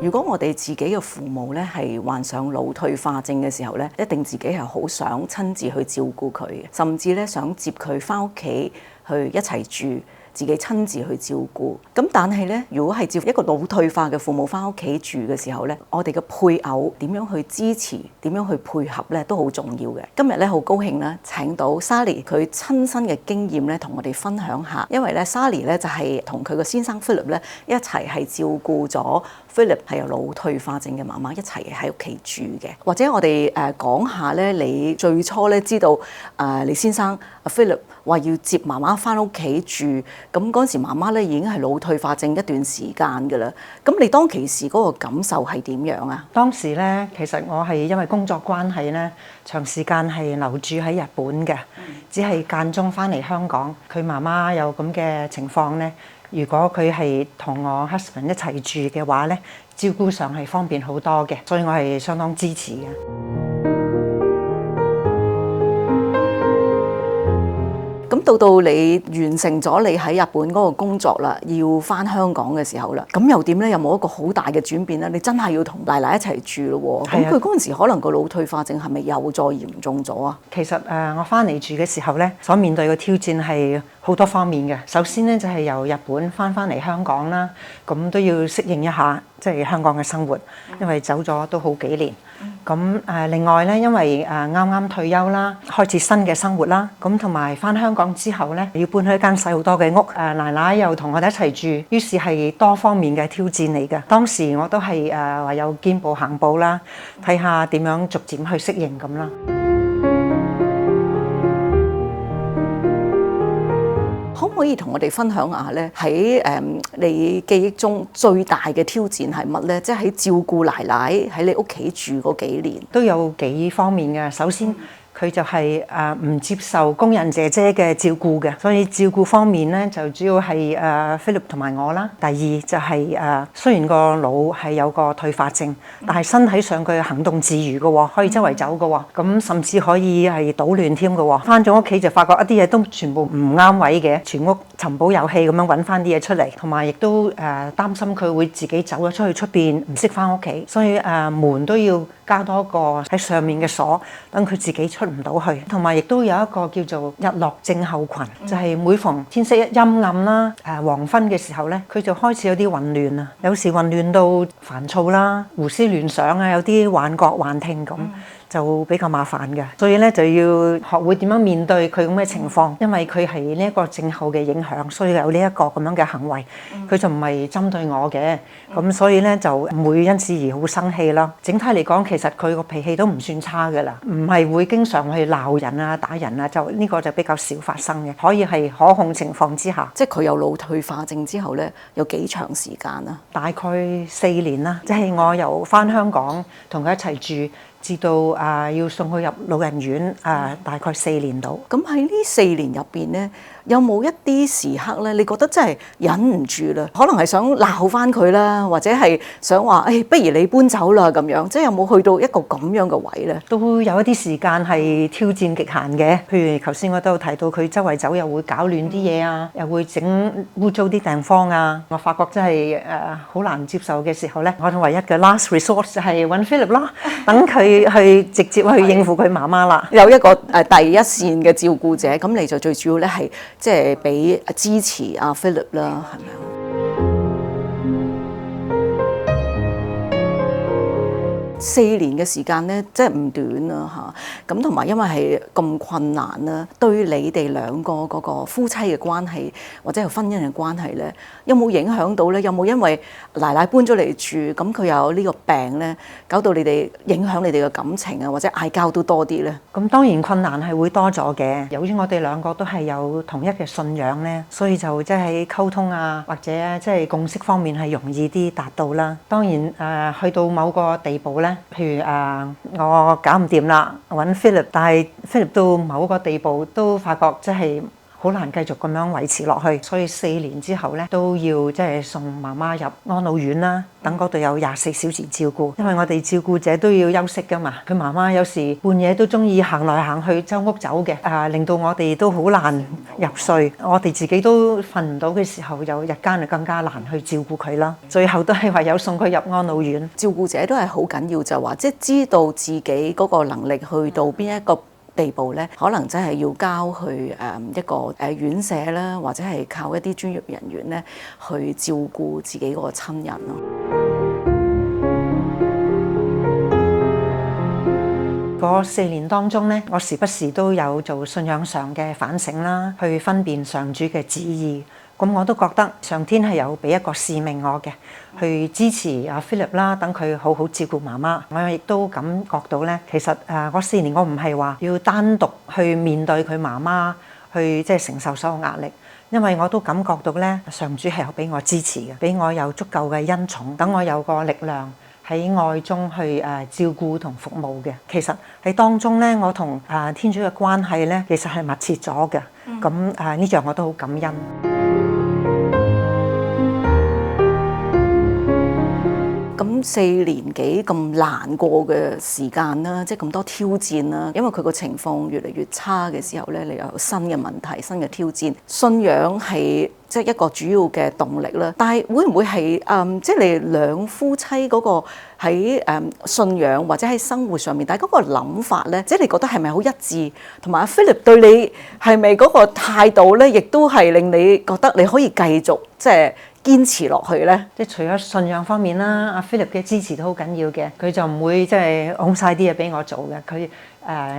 如果我哋自己嘅父母咧係患上腦退化症嘅時候咧，一定自己係好想親自去照顧佢嘅，甚至咧想接佢返屋企去一齊住。自己親自去照顧，咁但係咧，如果係接一個腦退化嘅父母返屋企住嘅時候咧，我哋嘅配偶點樣去支持、點樣去配合咧，都好重要嘅。今日咧好高興咧請到 Sally 佢親身嘅經驗咧，同我哋分享下。因為咧 Sally 咧就係同佢個先生 Philip 咧一齊係照顧咗 Philip 係有腦退化症嘅媽媽一齊喺屋企住嘅。或者我哋講下咧，你最初咧知道你先生 Philip 話要接媽媽返屋企住，咁嗰陣時媽媽咧已經係腦退化症一段時間㗎啦。咁你當其時嗰個感受係點樣啊？當時咧，其實我係因為工作關係咧，長時間係留住喺日本嘅，只係間中返嚟香港。佢媽媽有咁嘅情況咧，如果佢係同我 husband 一齊住嘅話咧，照顧上係方便好多嘅，所以我係相當支持嘅。咁到你完成咗你喺日本嗰個工作啦，要返香港嘅時候啦，咁又點咧？有冇一個好大嘅轉變咧？你真係要同奶奶一齊住咯喎，咁佢嗰陣時可能個腦退化症係咪又再嚴重咗啊？其實我返嚟住嘅時候咧，所面對嘅挑戰係好多方面嘅。首先咧就係由日本返嚟香港啦，咁都要適應一下即係香港嘅生活，因為走咗都好幾年。咁另外咧，因為啱啱退休啦，開始新嘅生活啦，咁同埋返香港之後咧，要搬去一間細好多嘅屋，奶奶又同我哋一齊住，於是係多方面嘅挑戰嚟嘅。當時我都係話有見步行步啦，睇下點樣逐漸去適應咁啦。可唔可以同我哋分享下咧？喺你記憶中最大嘅挑戰係乜咧？即係喺照顧奶奶喺你屋企住嗰幾年，都有幾方面嘅。首先佢就係唔接受工人姐姐嘅照顧嘅，所以照顧方面咧就主要係Philip 同埋我啦。第二就係雖然個腦係有個退化症，但係身體上佢行動自如嘅喎，可以周圍走嘅喎，咁甚至可以係搗亂添嘅喎。返咗屋企就發覺一啲嘢都全部唔啱位嘅，全屋尋寶遊戲咁樣揾翻啲嘢出嚟，同埋亦都擔心佢會自己走咗出去出邊，唔識翻屋企，所以門都要加多個喺上面嘅鎖，等佢自己出唔到去。同埋亦都有一個叫做日落症候群，就係每逢天色一陰暗啦，黃昏嘅時候咧，佢就開始有啲混亂啊，有時混亂到煩躁啦，胡思亂想啊，有啲幻覺幻聽咁。就比較麻煩嘅，所以咧就要學會點樣面對佢咁嘅情況，因為佢係呢一個症候嘅影響，所以有呢一個咁樣嘅行為。佢就唔係針對我嘅，咁所以咧就唔會因此而好生氣啦。整體嚟講，其實佢個脾氣都唔算差嘅啦，唔係會經常去鬧人啊、打人啊，就呢個就比較少發生嘅，可以係可控情況之下。即係佢有腦退化症之後咧，有幾長時間啊？大概4年啦，即係我由返香港同佢一齊住，至到要送佢入老人院大概4年度。咁喺呢4年入邊咧，有冇一啲時刻咧，你覺得真係忍唔住啦？可能係想鬧返佢啦，或者係想話不如你搬走啦咁樣。即係有冇去到一個咁樣嘅位咧？都有一啲時間係挑戰極限嘅。譬如頭先我都有提到，佢周圍走又會搞亂啲嘢啊，又會整污糟啲地方啊。我發覺真係好難接受嘅時候咧，我唯一嘅 last resort 就係揾 Philip 啦，等佢去直接去應付佢媽媽啦。有一個第一線嘅照顧者，咁你就最主要咧係即係俾支持阿 Philip 啦，係咪啊？4年嘅時間咧，即係唔短啦嚇。咁同埋因為係咁困難啦，對你哋兩個嗰個夫妻嘅關係或者係婚姻嘅關係咧，有冇影響到咧？有冇因為奶奶搬咗嚟住，咁佢有呢個病咧，搞到你哋影響你哋嘅感情啊，或者嗌交都多啲咧？咁當然困難係會多咗嘅。由於我哋兩個都係有同一嘅信仰咧，所以就即係溝通啊，或者即係共識方面係容易啲達到啦。當然去到某個地步咧。譬如我搞唔掂啦，揾 Philip，但係 Philip 到某個地步都發覺即係好難繼續咁樣維持落去。所以4年之後咧，都要即係送媽媽入安老院啦，等嗰度有24小時照顧。因為我哋照顧者都要休息㗎嘛。佢媽媽有時半夜都中意行來行去周屋走嘅，令到我哋都好難入睡。我哋自己都瞓唔到嘅時候，有日間就更加難去照顧佢啦。最後都係唯有送佢入安老院。照顧者都係好緊要，就係話即係知道自己嗰個能力去到邊一個地步咧，可能真係要交去一個院舍啦，或者係靠一啲專業人員咧去照顧自己嗰個親人咯。嗰4年當中咧，我時不時都有做信仰上嘅反省啦，去分辨上主嘅旨意。咁我都覺得上天係有俾一個使命我嘅，去支持阿 Philip 啦，等佢好好照顧媽媽。我亦都感覺到咧，其實嗰4年我唔係話要單獨去面對佢媽媽，去即係承受所有壓力，因為我都感覺到咧，上主係有俾我支持嘅，俾我有足夠嘅恩寵，等我有個力量喺愛中去照顧同服務嘅。其實喺當中咧，我同天主嘅關係咧，其實係密切咗嘅。咁呢樣我都好感恩。咁4年幾咁難過嘅時間啦，即係咁多挑戰啦，因為佢個情況越嚟越差嘅時候咧，你又有新嘅問題、新嘅挑戰。信仰係即係一個主要嘅動力啦，但係會唔會係即係你兩夫妻嗰個喺信仰或者喺生活上面，但係嗰個諗法咧，即係你覺得係咪好一致？同埋阿 Philip 對你係咪嗰個態度咧，亦都係令你覺得你可以繼續即係堅持落去咧？即係除咗信仰方面啦，阿 Philip 嘅支持都好緊要嘅。佢就唔會即係拱晒啲嘢俾我做嘅。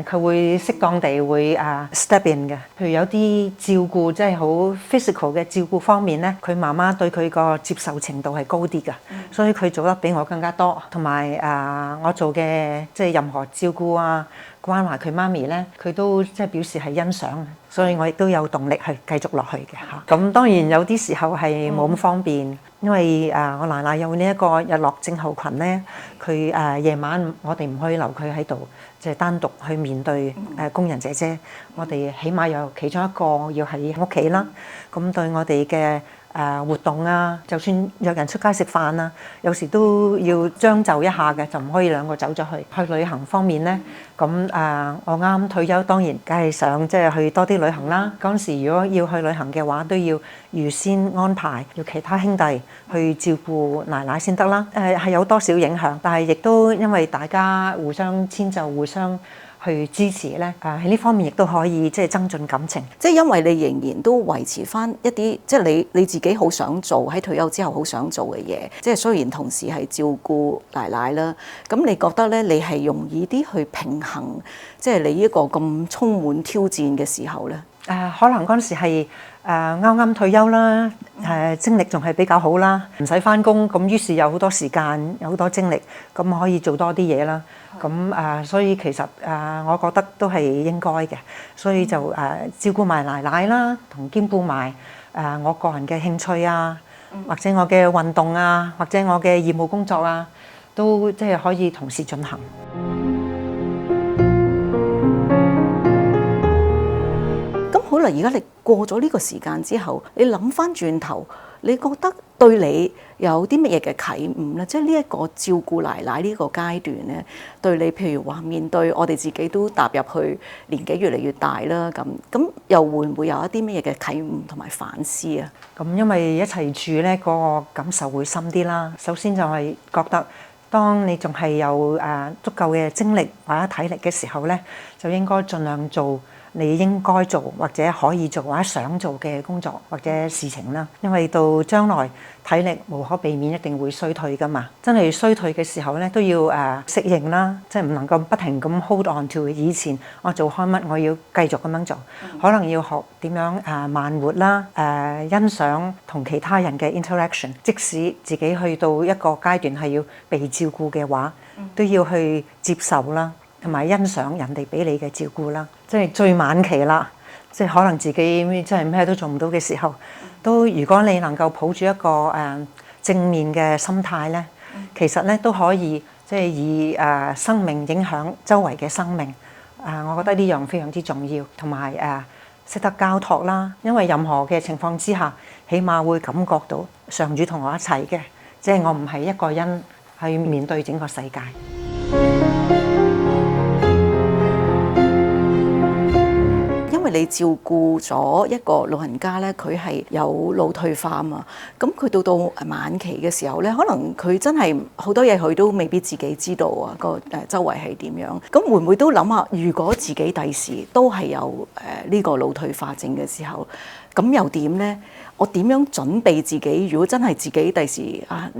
佢會適當地會step in 嘅。譬如有啲照顧即係好 physical 嘅照顧方面咧，佢媽媽對佢個接受程度係高啲㗎，所以佢做得比我更加多。同埋我做嘅即係任何照顧關懷佢媽咪咧，佢都即係表示係欣賞，所以我亦都有動力去繼續落去嘅嚇。咁當然有啲時候係冇咁方便，因為我奶奶有呢一個日落症候群咧，佢夜晚我哋唔可以留佢喺度，即係單獨去面對工人姐姐。我哋起碼有其中一個要喺屋企啦。咁對我哋嘅活動就算約人出街食飯有時都要將就一下嘅，就唔可以兩個走咗去。去旅行方面咧，咁我啱退休，當然梗係想即係去多啲旅行啦。嗰陣時如果要去旅行嘅話，都要預先安排，要其他兄弟去照顧奶奶先得啦。係有多少影響，但係亦都因為大家互相遷就、互相去支持咧，喺呢方面亦都可以即係增進感情。即係因為你仍然都維持翻一啲即係你自己好想做喺退休之後好想做嘅嘢。即係雖然同時係照顧奶奶啦，咁你覺得咧，你係容易啲去平衡即係你一個咁充滿挑戰嘅時候咧？可能嗰陣時係啱啱退休啦，精力仲係比較好啦，唔使返工，咁於是有好多時間，有好多精力，咁可以做多啲嘢啦。咁所以其實我覺得都係應該嘅，所以就照顧埋奶奶啦，同兼顧埋我個人嘅興趣或者我嘅運動或者我嘅義務工作都即係可以同時進行。好啦，而家你過咗呢個時間之後，你諗翻轉頭，你覺得對你有啲乜嘢嘅啟悟咧？即係呢一個照顧奶奶呢個階段咧，對你譬如話面對我哋自己都踏入去年紀越嚟越大啦，咁又會唔會有一啲乜嘢嘅啟悟同埋反思啊？咁因為一齊住咧，個感受會深啲啦。首先就係覺得，當你仲係有足夠嘅精力或者體力嘅時候咧，就應該盡量做你應該做或者可以做或者想做嘅工作或者事情啦。因為到將來體力無可避免一定會衰退㗎嘛。真係衰退嘅時候咧，都要適應啦，即係唔能夠不停咁 hold on to 以前我做開乜，我要繼續咁樣做。可能要學點樣慢活啦，欣賞同其他人嘅 interaction。即使自己去到一個階段係要被照顧嘅話，都要去接受啦，同埋欣賞人哋俾你嘅照顧啦。即係最晚期啦，即係可能自己真係咩都做唔到嘅時候，都如果你能夠抱住一個正面嘅心態咧，其實咧都可以即係以生命影響周圍嘅生命。我覺得呢樣非常之重要，同埋識得交託啦。因為任何嘅情況之下，起碼會感覺到上主同我一齊嘅，即係我唔係一個人去面對整個世界。因為你照顧咗一個老人家咧，佢係有腦退化啊嘛，咁佢到晚期嘅時候咧，可能佢真係好多嘢佢都未必自己知道啊，個周圍係點樣，咁會唔會都諗下，如果自己第時都係有呢個腦退化症嘅時候，咁又點呢？我點樣準備自己？如果真係自己第時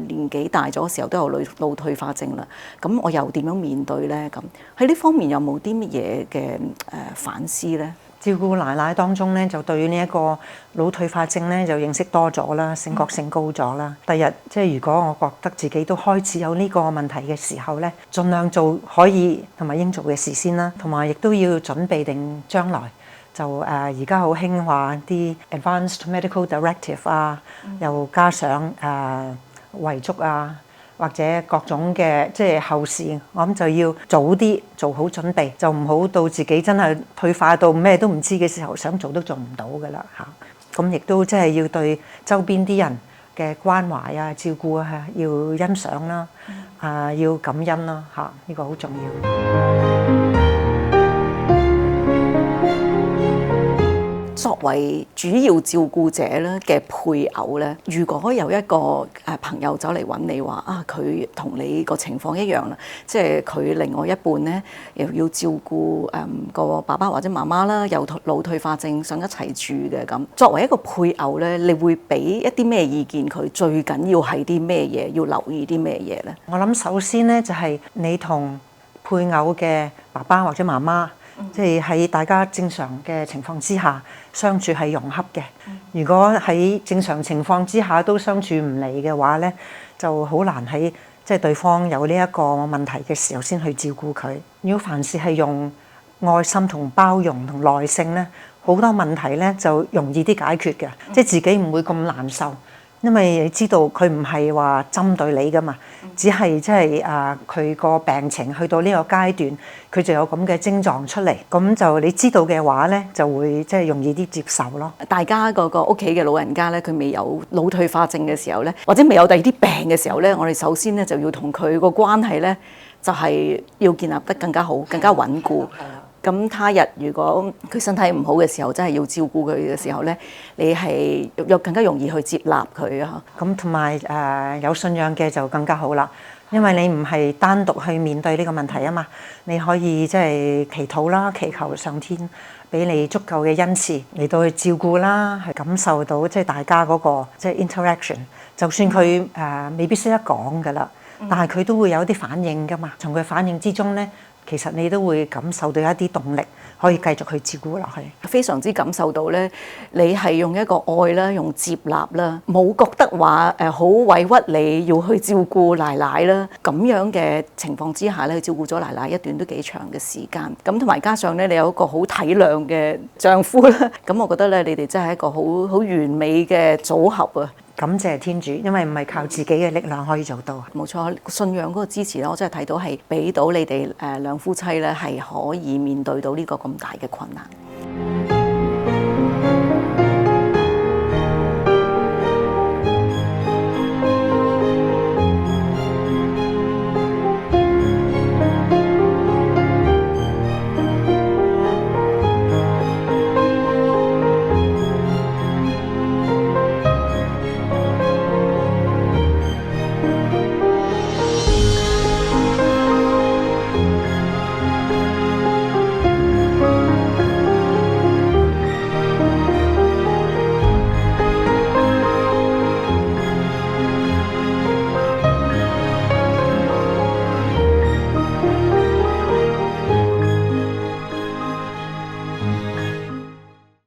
年紀大咗嘅時候都有腦退化症啦，咁我又點樣面對呢？咁喺呢方面有冇啲乜嘢嘅反思呢？照顧奶奶當中咧，就對於呢一個腦退化症咧就認識多咗啦，醒覺性高咗啦。第日即係如果我覺得自己都開始有呢個問題嘅時候咧，盡量做可以同埋應做嘅事先啦，同埋亦都要準備定將來就而家好興話啲 Advanced Medical Directive 啊，又加上遺囑啊。或者各種嘅即係後事，我諗就要早啲做好準備，就唔好到自己真係退化到咩都唔知嘅時候，想做都做唔到㗎啦嚇。咁亦都即係要對周邊啲人嘅關懷啊、照顧啊，要欣賞啦，要感恩啦嚇，呢個好重要。作為主要照顧者咧嘅配偶咧，如果有一個朋友走嚟揾你話佢同你個情況一樣啦，即係佢另外一半咧又要照顧個爸爸或者媽媽啦，有腦退化症，想一齊住嘅咁。作為一個配偶咧，你會俾一啲咩意見佢？最緊要係啲咩嘢？要留意啲咩嘢咧？我諗首先咧就係你同配偶嘅爸爸或者媽媽。即係喺大家正常嘅情況之下相處係融洽嘅。如果喺正常情況之下都相處唔嚟嘅話咧，就好難喺即係對方有呢一個問題嘅時候先去照顧佢。如果凡事係用愛心同包容同耐性咧，好多問題咧就容易啲解決嘅，即係自己唔會咁難受。因為你知道佢唔係話針對你噶嘛，只係即係佢個病情去到呢個階段，佢就有咁嘅症狀出嚟，咁就你知道嘅話咧，就會即係容易啲接受咯。大家個屋企嘅老人家咧，佢未有腦退化症嘅時候咧，或者未有第二啲病嘅時候咧，我哋首先咧就要同佢個關係咧，就係要建立得更加好、更加穩固。咁他日如果佢身體唔好嘅時候，真係要照顧佢嘅時候咧，你係又更加容易去接納佢啊！咁同埋有信仰嘅就更加好啦，因為你唔係單獨去面對呢個問題啊嘛，你可以即係祈禱啦，祈求上天俾你足夠嘅恩賜嚟到去照顧啦，去感受到即係大家嗰個即係 interaction。就算佢未必識得講㗎啦，但係佢都會有啲反應㗎嘛。從佢反應之中咧，其實你都會感受到一啲動力，可以繼續去照顧落去。非常之感受到咧，你係用一個愛啦，用接納啦，冇覺得話好委屈你要去照顧奶奶啦。咁樣嘅情況之下咧，去照顧咗奶奶一段都幾長嘅時間。咁同埋加上咧，你有一個好體諒嘅丈夫啦。咁我覺得咧，你哋真係一個好完美嘅組合啊！感謝天主，因為唔係靠自己嘅力量可以做到。冇錯，信仰嗰個支持咧，我真係睇到係俾到你哋兩夫妻咧，係可以面對到呢個咁大嘅困難。